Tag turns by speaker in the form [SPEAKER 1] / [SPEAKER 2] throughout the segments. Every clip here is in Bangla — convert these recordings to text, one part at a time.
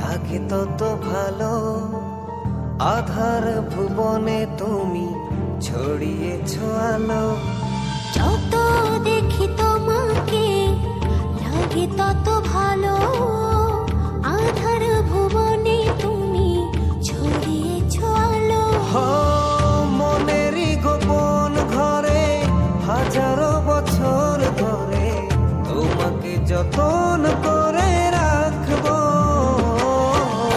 [SPEAKER 1] লাগে তত ভালো। আধার ভুবনে তুমি ছড়িয়েছ আলো।
[SPEAKER 2] যত দেখি তোমাকে লাগে তত ভালো। আধার ভুবনে তুমি ছড়িয়েছ আলো।
[SPEAKER 1] মনেরই গোপন ঘরে হাজারো বছর ধরে তোমাকে যতন করে রাখবো।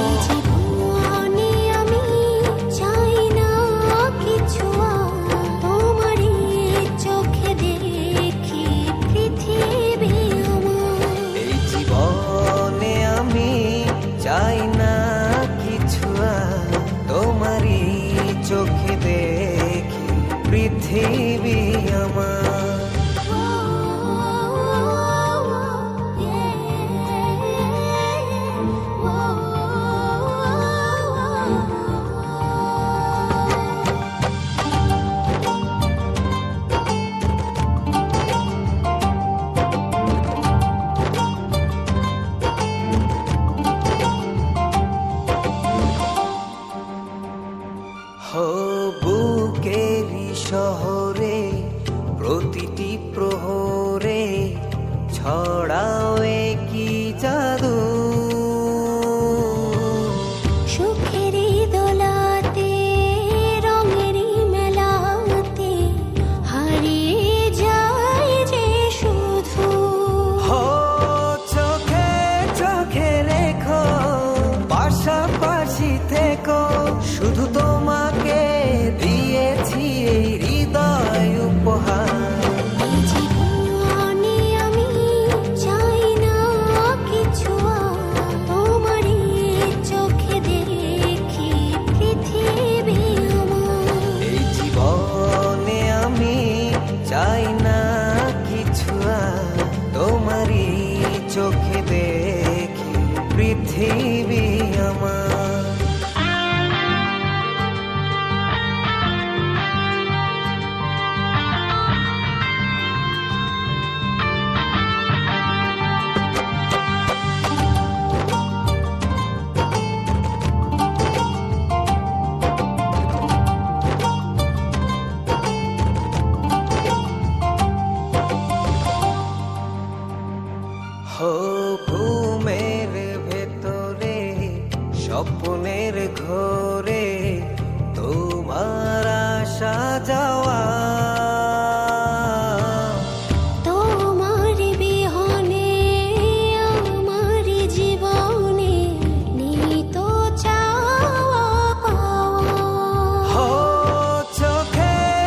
[SPEAKER 2] এই জীবনে আমি চাই না কিছু আর, তোমারই চোখে দেখি পৃথিবী আমার।
[SPEAKER 1] এই জীবনে আমি চাই না কিছু আর, তোমারই চোখে দেখি পৃথিবী আমার। বুকেরই শহরে প্রতিটি প্রহরে ছড়াও কি জাদু।
[SPEAKER 2] সুখেরই দোলাতে রঙেরই মেলাতে হারিয়ে যায় যে শুধু।
[SPEAKER 1] চোখে চোখে রেখো পাশাপাশি থেকো, শুধু তোমাকে দিয়েছি এই হৃদয় উপহার।
[SPEAKER 2] এই জীবনে আমি চাই না কিছু আর, তোমারই চোখে দেখি পৃথিবী আমার।
[SPEAKER 1] এই জীবনে আমি চাই না কিছু আর, তোমারই চোখে দেখি পৃথিবী আমার। ঘুমের ভেতরে স্বপ্ন